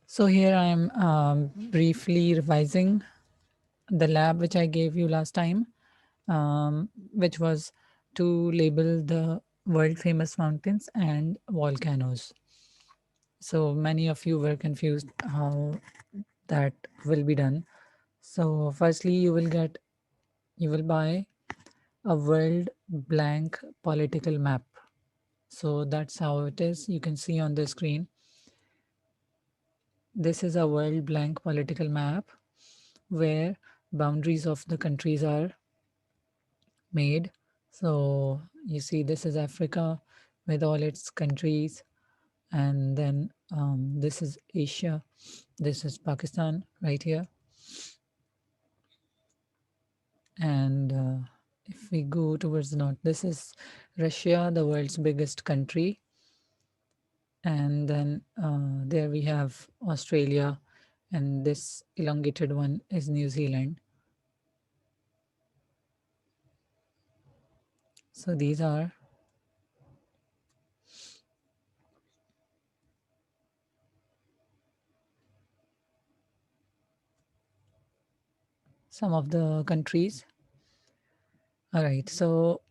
So here I am briefly revising the lab which I gave you last time, which was to label the world famous mountains and volcanoes. So many of you were confused how that will be done. So firstly, you will buy a world blank political map. So that's how it is. You can see on the screen. This is a world blank political map where boundaries of the countries are made. So you see, this is Africa with all its countries, and then this is Asia. This is Pakistan right here, and if we go towards the north, this is Russia, the world's biggest country, and then there we have Australia, and this elongated one is New Zealand. So these are some of the countries. All right, so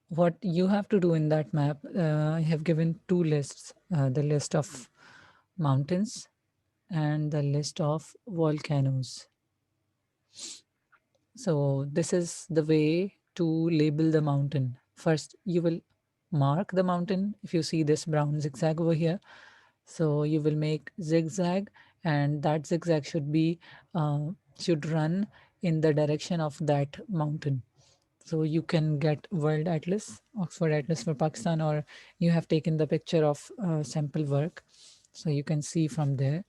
what you have to do in that map, I have given two lists, the list of mountains and the list of volcanoes. So this is the way to label the mountain. First, you will mark the mountain. If you see this brown zigzag over here, so you will make zigzag, and that zigzag should run in the direction of that mountain. So you can get World Atlas, Oxford Atlas for Pakistan, or you have taken the picture of sample work. So you can see from there,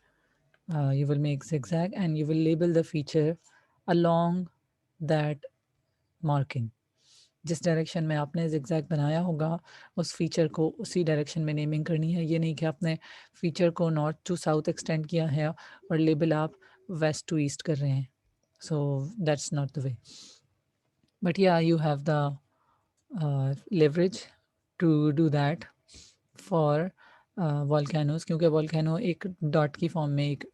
you will make zigzag and you will label the feature along that marking. जिस direction में आपने zigzag बनाया होगा, उस feature को उसी direction में naming करनी है। ये नहीं कि आपने फीचर को नॉर्थ टू साउथ एक्सटेंड किया है और लेबल आप वेस्ट टू ईस्ट कर रहे हैं। So that's not the way. But yeah, you have the leverage to do that for volcanoes, क्योंकि volcano एक डॉट की फॉर्म में एक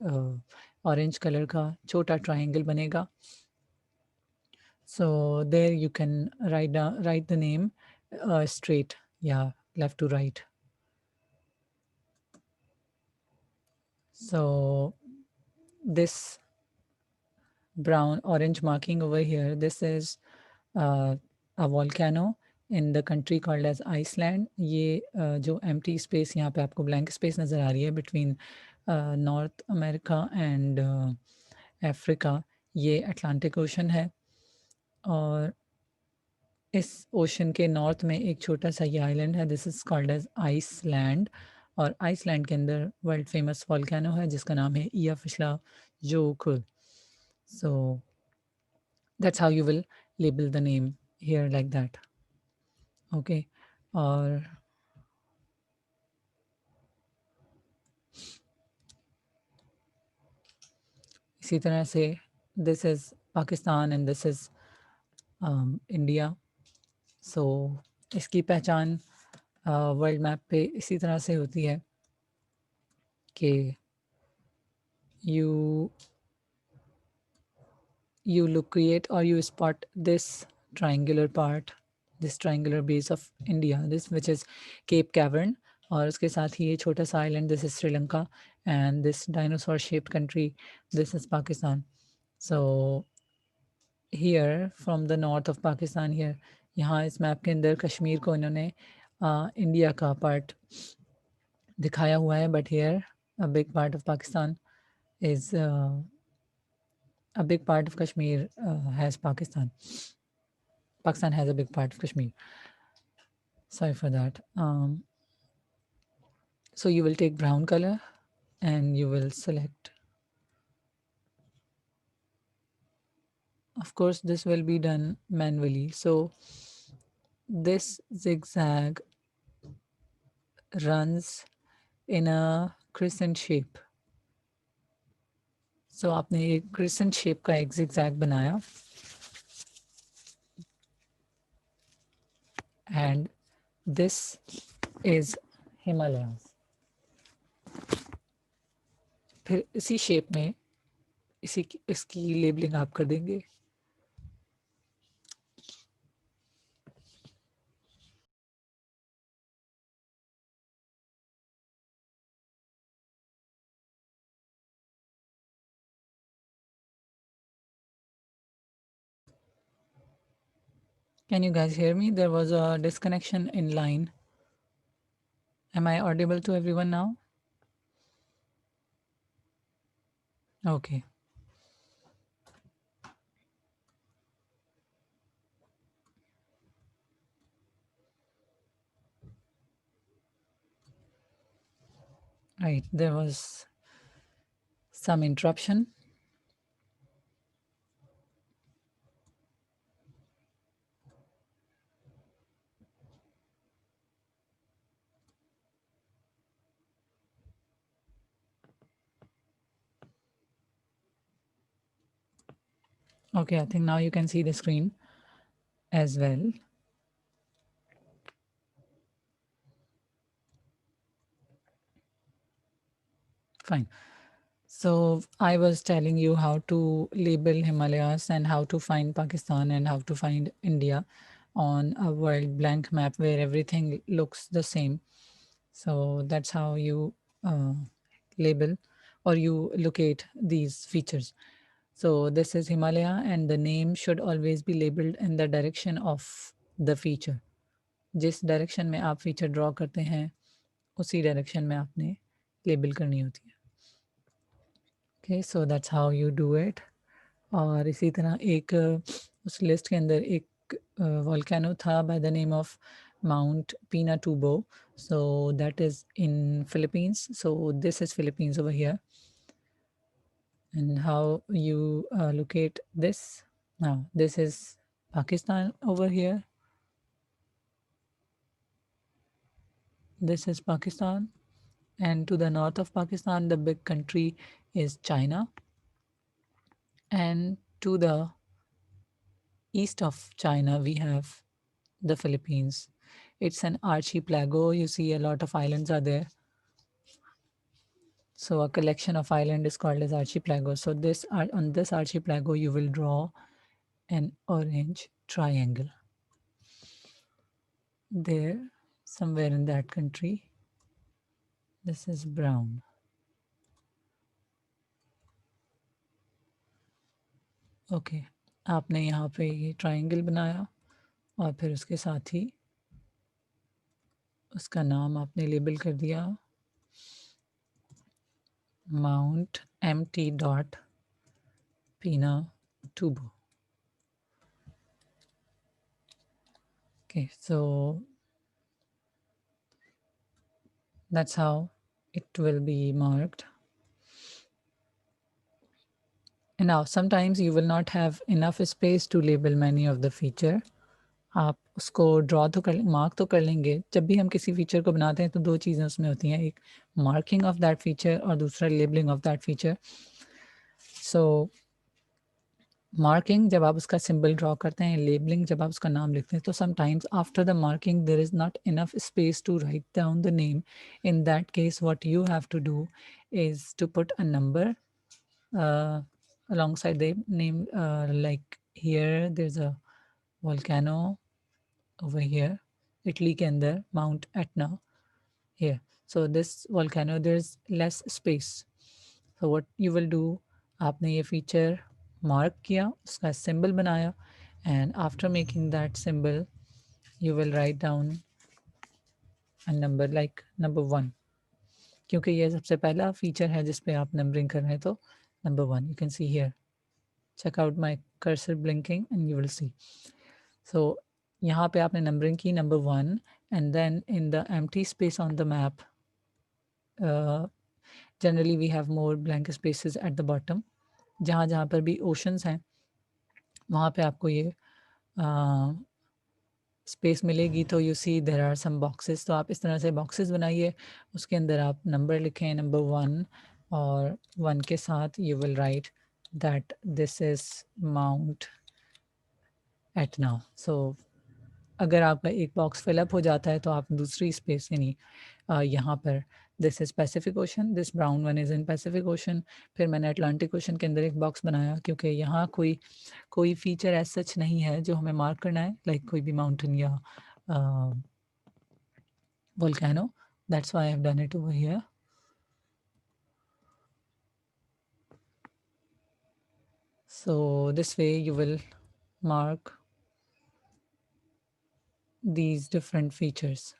ऑरेंज कलर का छोटा ट्राइंगल बनेगा. So there you can write the name straight, yeah, left to right. So this brown orange marking over here, this is a volcano in the country called as Iceland. ये जो empty space यहाँ पे आपको blank space नज़र आ रही है between North America and Africa, ये Atlantic Ocean है. और इस ओशन के नॉर्थ में एक छोटा सा ये आइलैंड है, this is called as Iceland. और आइसलैंड के अंदर वर्ल्ड फेमस वॉल्केनो है जिसका नाम है Eyjafjallajokull. So that's how you will label the name here like that. Okay, और इसी तरह से this is Pakistan and this is India. So इसकी पहचान वर्ल्ड मैप पे इसी तरह से होती है कि you create or you spot this triangular part, this triangular base of India, this which is Cape Cavern, और उसके साथ ही ये छोटा सा island, this is Sri Lanka, and this dinosaur shaped country, this is Pakistan. So here from the north of Pakistan here, यहाँ इस map के अंदर कश्मीर को इन्होंने इंडिया का पार्ट दिखाया हुआ है, but here a big part of Pakistan is a big part of Kashmir has Pakistan. Pakistan has a big part of Kashmir. Sorry for that. So you will take brown color and you will select. Of course, this will be done manually. So this zigzag runs in a crescent shape. So आपने एक crescent shape का एक zigzag बनाया, and this is Himalayas. फिर इसी shape में इसकी labelling आप कर देंगे। Can you guys hear me? There was a disconnection in line. Am I audible to everyone now? Okay. Right. There was some interruption. Okay, I think now you can see the screen as well. Fine. So I was telling you how to label Himalayas and how to find Pakistan and how to find India on a world blank map where everything looks the same. So that's how you label or you locate these features. So this is Himalaya and the name should always be labeled in the direction of the feature. जिस direction में आप feature draw करते हैं उसी direction में आपने label करनी होती है। Okay, so that's how you do it. और इसी तरह एक उस लिस्ट के अंदर एक वोल्केनो था by the name of mount Pinatubo, so that is in Philippines, so this is Philippines over here. And how you locate this? Now, this is Pakistan over here. This is Pakistan. And to the north of Pakistan, the big country is China. And to the east of China, we have the Philippines. It's an archipelago. You see a lot of islands are there. So a collection of island is called as archipelago. So this on this archipelago, you will draw an orange triangle there somewhere in that country. This is brown. Okay, आपने यहाँ पे ये triangle बनाया और फिर उसके साथ ही उसका नाम आपने लेबल कर दिया mount empty dot Pinatubo. Okay, so that's how it will be marked. And now sometimes you will not have enough space to label many of the feature. आप उसको ड्रॉ तो कर मार्क तो कर लेंगे। जब भी हम किसी फीचर को बनाते हैं तो दो चीज़ें उसमें होती हैं, एक मार्किंग ऑफ दैट फीचर और दूसरा labelling of that feature. So marking जब आप उसका सिंबल ड्रॉ करते हैं, लेबलिंग जब आप उसका नाम लिखते हैं, तो sometimes after the marking there is not enough space to write down the name. In that case what you have to do is to put a number alongside the name, like here there's a volcano over here, Italy के अंदर Mount Etna here. So this volcano there's less space. So what you will do, आपने ये feature mark किया, उसका symbol बनाया, and after making that symbol you will write down a number like number 1, क्योंकि ये सबसे पहला feature है जिस पे आप numbering कर रहे हैं, तो number 1 you can see here. Check out my cursor blinking and you will see. So यहाँ पे आपने numbering की number 1 and then in the empty space on the map, generally we have more blank spaces at the bottom. जहाँ जहाँ पर भी oceans हैं वहाँ पे आपको ये स्पेस मिलेगी, तो you see there are some boxes. तो आप इस तरह से बॉक्सेस बनाइए, उसके अंदर आप नंबर लिखें नंबर 1 और 1 के साथ you will write that this is Mount Etna. So अगर आपका एक बॉक्स फिलअप हो जाता है तो आप दूसरी स्पेस यानी यहाँ पर this is Pacific ocean, this brown one is in Pacific ocean. फिर मैंने अटलांटिक ओशन के अंदर एक बॉक्स बनाया क्योंकि यहाँ कोई फीचर एज सच नहीं है जो हमें मार्क करना है, लाइक कोई भी माउंटेन या volcano. That's why I've done it over here. So this way you will mark these different features.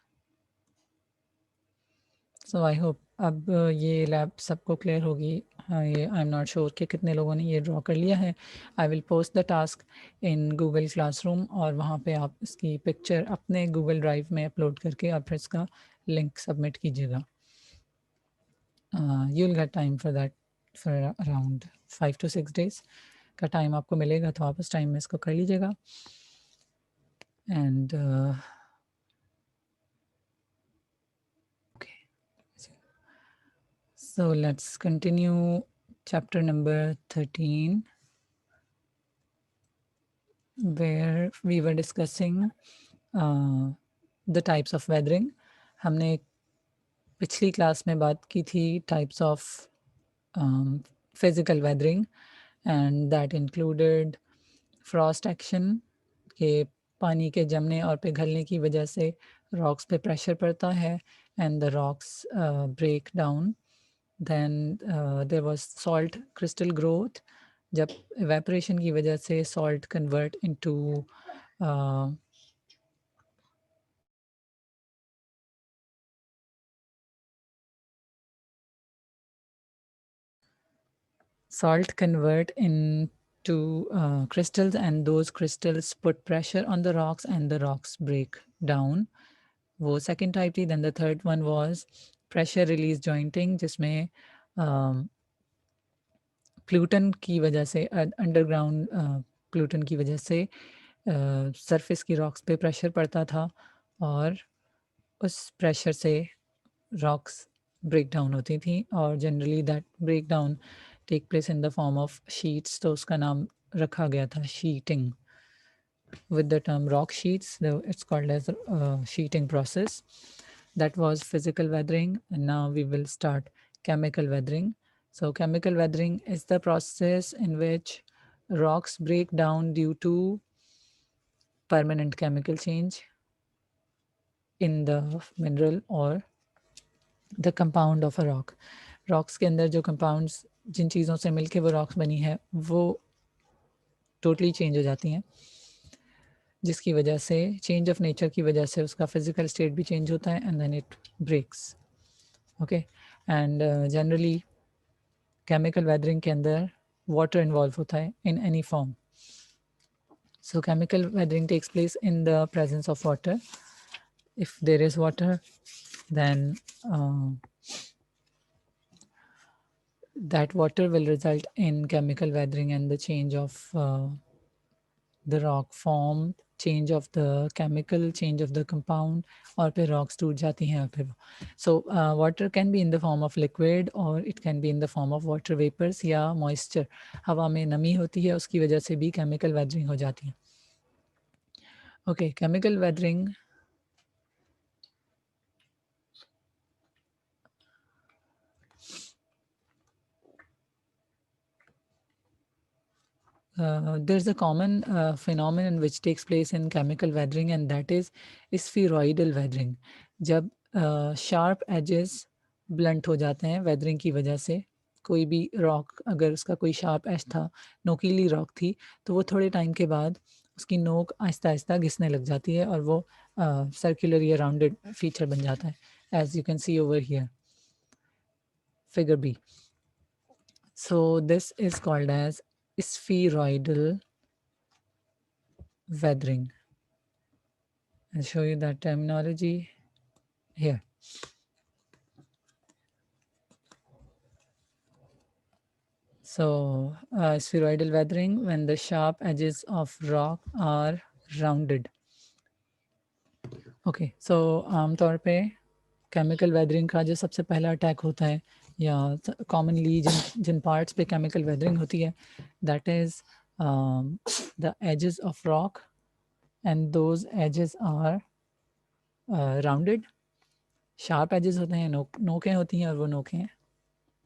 So I hope अब ये लैब सबको क्लियर होगी। हाँ, ये आई एम नॉट श्योर कि कितने लोगों ने ये ड्रॉ कर लिया है। I will post the task in Google classroom और वहाँ पे आप इसकी पिक्चर अपने गूगल ड्राइव में अपलोड करके और फिर इसका लिंक सबमिट कीजिएगा। You will get time for that for around 5 to 6 days का टाइम आपको मिलेगा, तो आप उस टाइम में इसको कर लीजिएगा। And so let's continue chapter number 13 where we were discussing the types of weathering. हमने पिछली क्लास में बात की थी types of physical weathering and that included frost action के पानी के जमने और पिघलने की वजह से रॉक्स पे प्रेशर पड़ता है and the rocks break down. Then there was salt crystal growth, जब evaporation की वजह से salt convert into crystals and those crystals put pressure on the rocks and the rocks break down. वो second type थी. Then the third one was pressure release jointing, जिसमें Pluton की वजह से अंडरग्राउंड प्लूटन की वजह से सरफेस की रॉक्स पे प्रेशर पड़ता था और उस प्रेशर से रॉक्स ब्रेक डाउन होती थी और generally that break down take place in the form of sheets, तो उसका नाम रखा गया था sheeting. with the term rock sheets, it's called as sheeting process. That was physical weathering, and now we will start chemical weathering. So chemical weathering is the process in which rocks break down due to permanent chemical change in the mineral or the compound of a rock. Rocks के अंदर जो compounds जिन चीज़ों से मिलके वो rocks बनी है वो totally change हो जाती हैं, जिसकी वजह से चेंज ऑफ नेचर की वजह से उसका फिजिकल स्टेट भी चेंज होता है and then it breaks. Okay, and generally chemical weathering के अंदर वाटर इन्वॉल्व होता है in any form. So chemical weathering takes place in the presence of water. If there is water then that water will result in chemical weathering and the change of the rock form, change of the chemical, change of the compound, और फिर rocks टूट जाती हैं और फिर so water can be in the form of liquid or it can be in the form of water vapors या moisture, हवा में नमी होती है उसकी वजह से भी chemical weathering हो जाती है. Okay, chemical weathering there's a common phenomenon which takes place in chemical weathering and that is spheroidal weathering. जब sharp edges blunt हो जाते हैं weathering की वजह से, कोई भी रॉक अगर उसका कोई शार्प एज था, नोकीली रॉक थी, तो वो थोड़े टाइम के बाद उसकी नोक आहिस्ता आहिस्ता घिसने लग जाती है और वो सर्कुलर या राउंडेड फीचर बन जाता है, as you can see over here figure B. So this is called as spheroidal weathering. I'll show you that terminology here. So spheroidal weathering when the sharp edges of rock are rounded. Okay, so आमतौर पे chemical weathering का जो सबसे पहला attack होता है या commonly जिन पार्ट्स पे केमिकल वेदरिंग होती है, that is the edges of rock and those edges are rounded. Sharp edges होते हैं, नोकें होती हैं और वो नोकें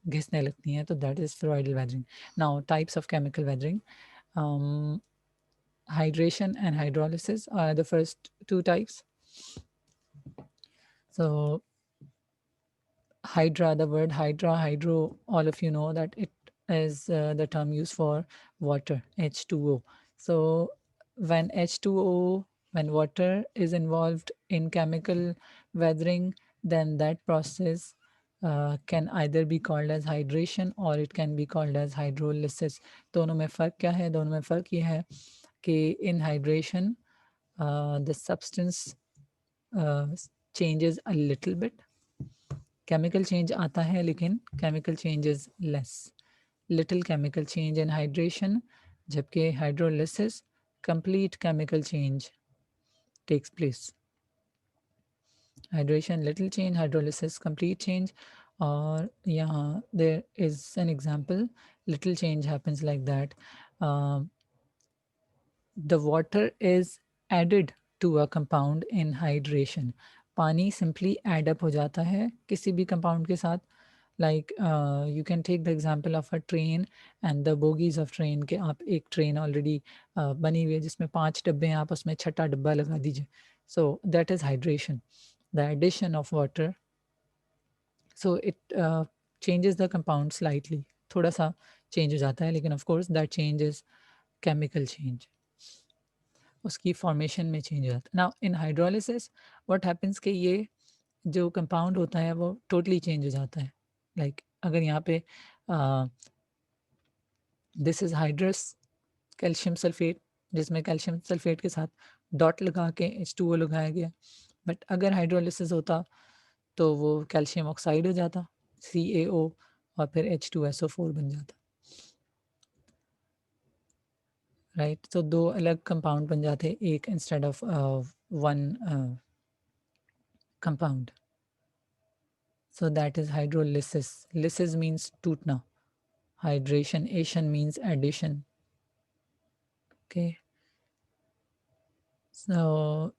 घिसने लगती हैं, तो that is spheroidal weathering. Now types of chemical weathering. Hydration and hydrolysis are the first two types. So hydra, the word hydra, hydro, all of you know that it is the term used for water, H2O. So when H2O, when water is involved in chemical weathering, then that process can either be called as hydration or it can be called as hydrolysis. दोनों में फ़र्क क्या है? दोनों में फ़र्क ये है कि in hydration the substance changes a little bit. Chemical change आता है लेकिन chemical change is less. Little chemical change in hydration, जबकि hydrolysis complete chemical change takes place. Hydration little change, hydrolysis complete change. और यहाँ there is an example, little change happens like that. The water is added to a compound in hydration. पानी simply add up हो जाता है किसी भी compound के साथ. Like you can take the example of a train and the bogies of train के आप एक train already बनी हुई है जिसमें 5 डब्बे हैं, आप उसमें छठा डब्बा लगा दीजिए. So that is hydration, the addition of water. So it changes the compound slightly, थोड़ा सा change हो जाता है, लेकिन of course that change is chemical change. उसकी फॉर्मेशन में चेंज हो जाता है. Now in hydrolysis what happens कि ये जो कंपाउंड होता है वो टोटली चेंज हो जाता है. लाइक अगर यहाँ पे this is hydrous calcium sulphate, जिसमें कैल्शियम सल्फेट के साथ डॉट लगा के H2O लगाया गया, बट अगर हाइड्रोलिसिस होता तो वो कैल्शियम ऑक्साइड हो जाता, CaO, और फिर H2SO4 बन जाता. राइट, तो दो अलग कंपाउंड बन जाते एक instead of one compound. So that is hydrolysis. Lysis means टूटना. Hydration, Asian means addition. Okay. So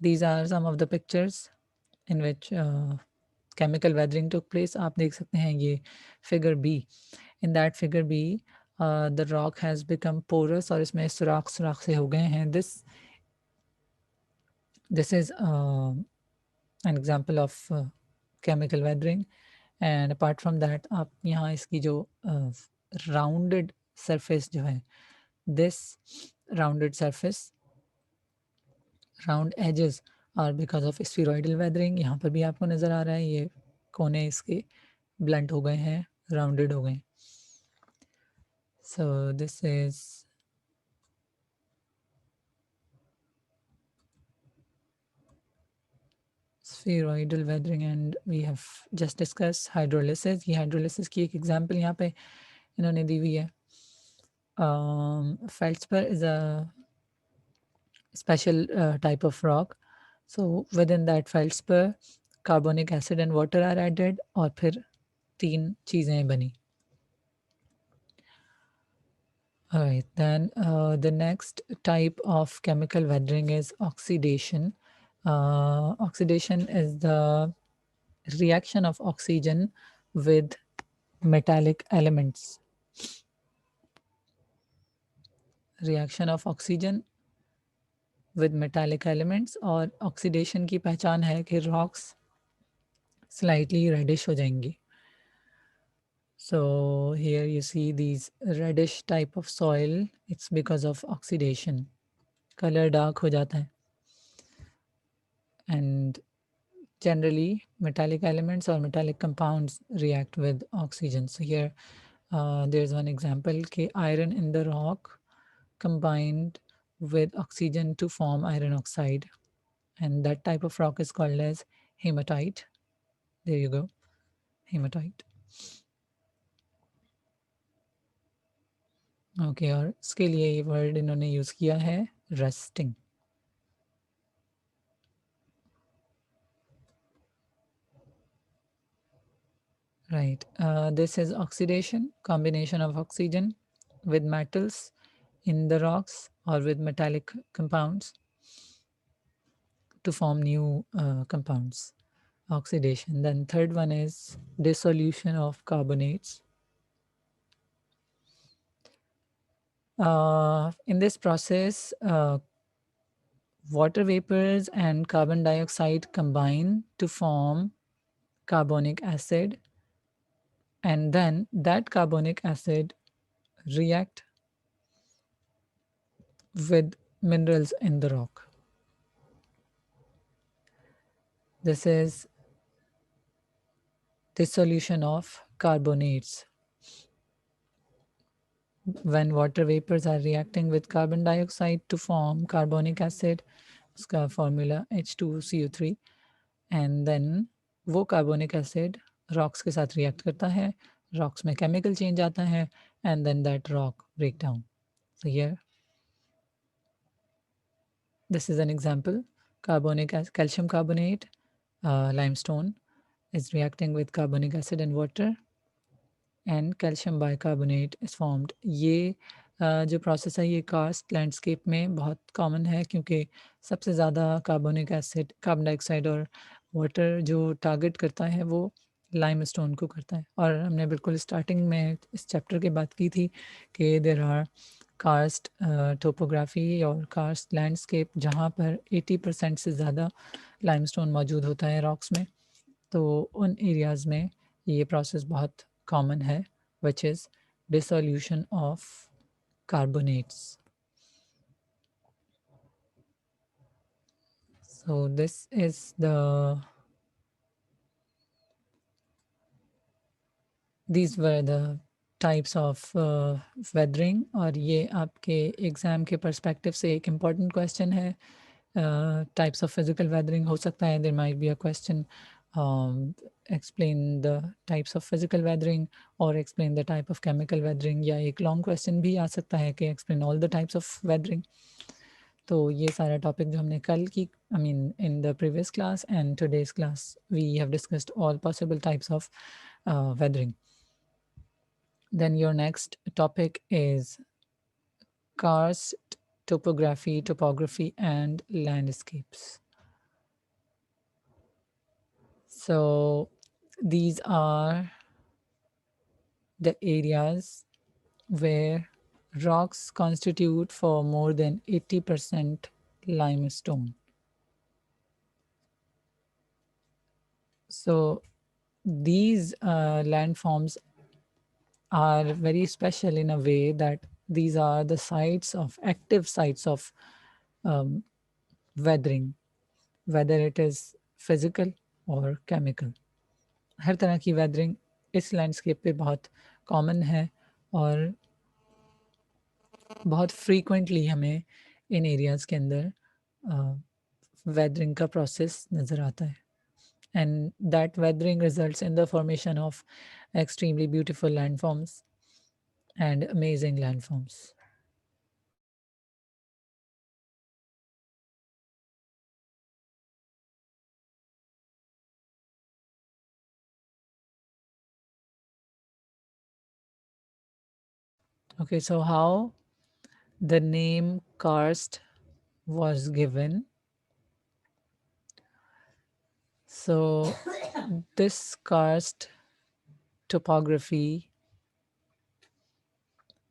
these are some of the pictures in which chemical weathering took place. आप देख सकते हैं ये figure B. In that figure B, the rock has become porous और इसमें सुराख सुराख से हो गए हैं. This is an example of chemical weathering. And apart from that आप यहाँ इसकी जो राउंडेड सरफेस जो है, this rounded surface, round edges are because of spheroidal weathering. यहाँ पर भी आपको नज़र आ रहा है ये कोने इसके ब्लंट हो गए हैं, राउंडेड हो गए. So this is spheroidal weathering and we have just discussed hydrolysis. ये hydrolysis की एक एग्जांपल यहाँ पे इन्होंने दी हुई है. Feldspar is a special type of rock. So within that feldspar, carbonic acid and water are added और फिर तीन चीज़ें बनी. Alright, then the next type of chemical weathering is oxidation. Oxidation is the reaction of oxygen with metallic elements. Reaction of oxygen with metallic elements. और oxidation की पहचान है कि rocks slightly reddish हो जाएंगी. So here you see these reddish type of soil. It's because of oxidation. Color dark हो जाता है. And generally metallic elements or metallic compounds react with oxygen. So here there's one example कि iron in the rock combined with oxygen to form iron oxide. And that type of rock is called as hematite. There you go, hematite. Okay और इसके लिए ये word इन्होंने use किया है rusting. Right. This is oxidation, combination of oxygen with metals in the rocks or with metallic compounds. to form new compounds, oxidation. Then third one is dissolution of carbonates. In this process, water vapors and carbon dioxide combine to form carbonic acid, and then that carbonic acid react with minerals in the rock. This is dissolution of carbonates. When water vapors are reacting with carbon dioxide to form carbonic acid, उसका formula H2CO3, and then वो carbonic acid rocks के साथ react करता है, rocks में chemical change आता है, and then that rock break down. So here, this is an example. Calcium carbonate, limestone is reacting with carbonic acid and water, and calcium bicarbonate is formed. ये जो process है ये karst landscape में बहुत common है, क्योंकि सबसे ज़्यादा कार्बोनिक एसिड, कार्बन डाइऑक्साइड और वाटर जो टारगेट करता है वो लाइमस्टोन को करता है। और हमने बिल्कुल स्टार्टिंग में इस चैप्टर की बात की थी कि देयर आर कार्स्ट टोपोग्राफी और कार्स्ट लैंडस्केप जहाँ पर 80% से ज़्यादा लाइमस्टोन मौजूद होता है रॉक्स में। तो उन एरियाज़ में ये प्रोसेस बहुत common है, which is dissolution of carbonates. So this is these were the types of weathering, और ये आपके एग्ज़ाम के पर्सपेक्टिव से एक इम्पॉर्टेंट क्वेश्चन है। टाइप्स ऑफ फिजिकल वेदरिंग हो सकता है, there might be a question explain the types of physical weathering or explain the type of chemical weathering, या एक लॉन्ग क्वेश्चन भी आ सकता है कि explain all the types of weathering. तो ये सारा टॉपिक जो हमने कल की in the previous class and today's class we have discussed all possible types of weathering. Then your next topic is karst topography and landscapes. So these are the areas where rocks constitute for more than 80% limestone. So these landforms are very special in a way that these are the sites of active sites of um, weathering, whether it is physical or chemical. हर तरह की weathering इस landscape पे बहुत common है, और बहुत frequently हमें इन areas के अंदर वेदरिंग का प्रोसेस नज़र आता है, and that weathering results in the formation of extremely beautiful landforms and amazing landforms. Okay, so how the name karst was given. So this karst topography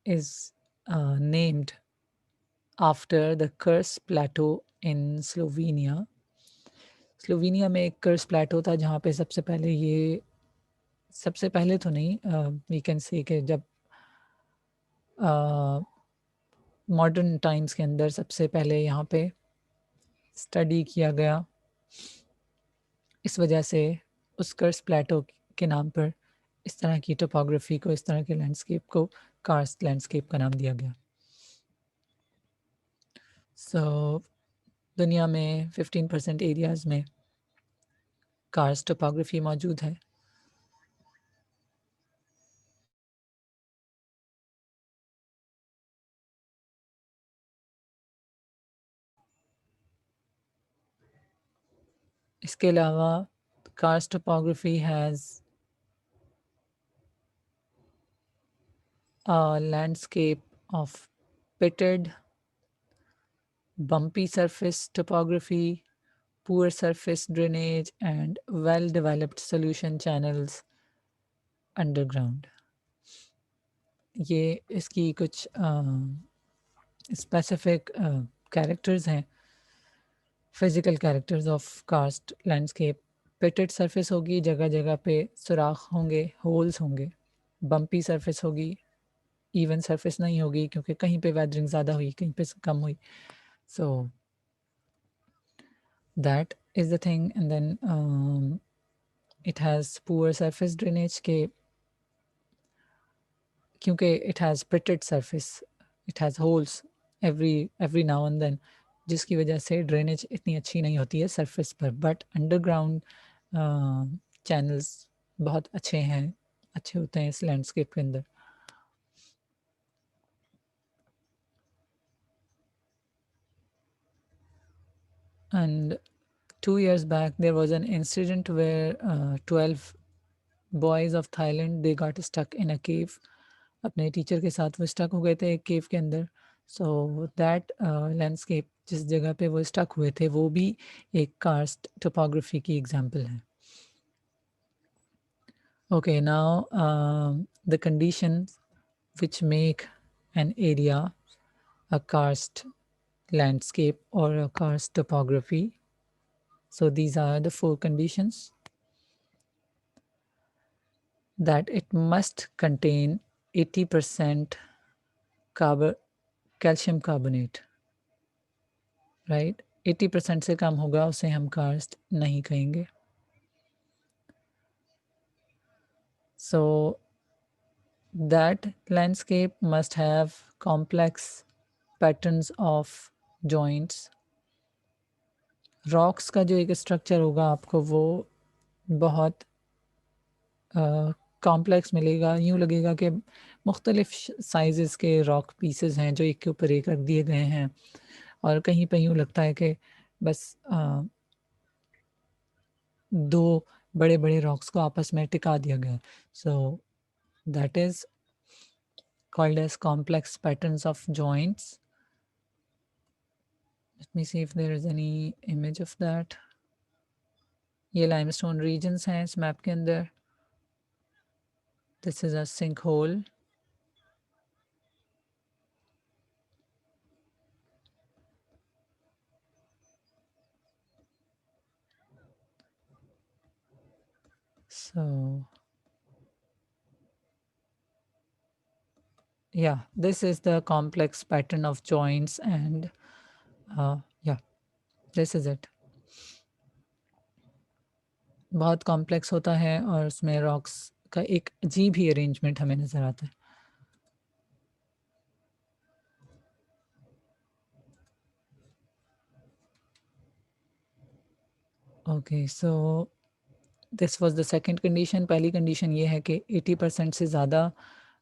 is named after the Kars plateau in Slovenia. Slovenia में एक कर्स प्लेटो था जहाँ पे सबसे पहले तो नहीं, we can say कि जब मॉडर्न टाइम्स के अंदर सबसे पहले यहाँ पे स्टडी किया गया, इस वजह से उस कर्स प्लेटो के नाम पर इस तरह की टोपोग्राफी को, इस तरह के लैंडस्केप को कार्स्ट लैंडस्केप का नाम दिया गया। सो दुनिया में 15% एरियाज़ में कार्स्ट टोपोग्राफी मौजूद है। इसके अलावा karst topography has a landscape of pitted, bumpy surface topography, poor surface drainage and well developed solution channels underground. ये इसकी कुछ स्पेसिफिक कैरेक्टर्स हैं, physical characters of karst landscape. Pitted surface होगी, जगह जगह पे सुराख होंगे, होल्स होंगे। बम्पी सरफेस होगी, इवन सरफेस नहीं होगी क्योंकि कहीं पे वेदरिंग ज़्यादा हुई, कहीं पे कम हुई। So that is the thing. And then it has poor surface drainage के, क्योंकि it has pitted surface, it has holes every now and then, जिसकी वजह से ड्रेनेज इतनी अच्छी नहीं होती है सरफेस पर। बट अंडरग्राउंड चैनल्स बहुत अच्छे हैं, अच्छे होते हैं इस लैंडस्केप के अंदर। And 2 years back, there was an incident where 12 boys of Thailand, they got stuck in a cave. अपने टीचर के साथ वो स्टक हो गए थे एक केव के अंदर। सो दैट लैंडस्केप जिस जगह पे वो स्टक हुए थे, वो भी एक कार्स्ट टोपोग्राफी की एग्जांपल है। Okay, now the conditions which make an area a karst landscape or a karst topography. So these are the 4 conditions: that it must contain 80% calcium carbonate, right? 80% से कम होगा उसे हम karst नहीं कहेंगे। So that landscape must have complex patterns of joints। Rocks का जो एक structure होगा आपको वो बहुत कॉम्प्लेक्स मिलेगा, यूँ लगेगा कि मुख्तलिफ साइज़ेस के रॉक पीसेस हैं जो एक के ऊपर एक रख दिए गए हैं, और कहीं पे यूँ लगता है कि बस 2 बड़े-बड़े रॉक्स को आपस में टिका दिया गया है। सो that is called as complex patterns of joints। Let me see if there is any image of that। ये लाइमस्टोन रीजन्स हैं इस मैप के अंदर। This is a sink hole. So yeah, this is the complex pattern of joints and yeah, this is it। बहुत complex होता है और उसमें रॉक्स का एक अजीब ही अरेंजमेंट हमें नज़र आता है। Okay, so this was the second condition. पहली कंडीशन ये है कि 80% से ज़्यादा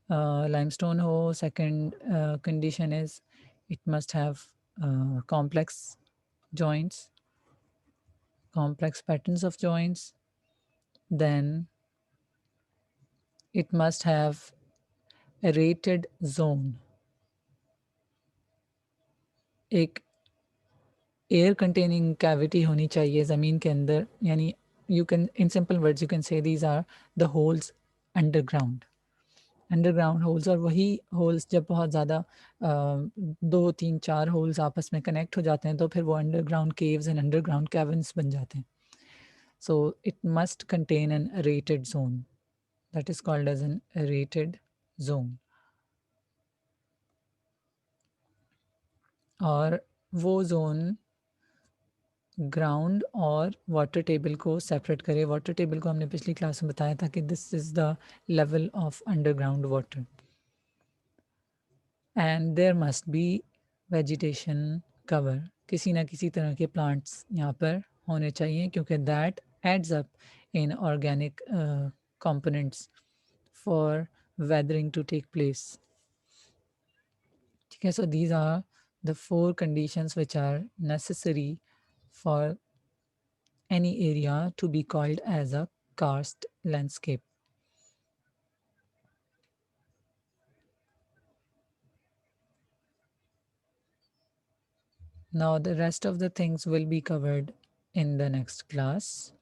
लाइमस्टोन हो। Second condition is it must have complex joints, complex patterns of joints। Then it must have a rated zone, एक एयर कंटेनिंग कैविटी होनी चाहिए ज़मीन के अंदर। यानी you can, in simple words you can say these are the holes underground, underground holes. और वही holes जब बहुत ज़्यादा 2 3 4 होल्स आपस में कनेक्ट हो जाते हैं तो फिर वो underground caves and underground caverns बन जाते हैं। So it must contain an aerated zone, that is called as an aerated zone. और वो जोन ग्राउंड और वाटर टेबल को सेपरेट करे। वाटर टेबल को हमने पिछली क्लास में बताया था कि this is the level of underground water. And there must be vegetation cover, किसी ना किसी तरह के प्लांट्स यहाँ पर होने चाहिए क्योंकि that adds up in organic components for weathering to take place. ठीक है, so these are the 4 conditions which are necessary for any area to be called as a karst landscape। Now the rest of the things will be covered in the next class.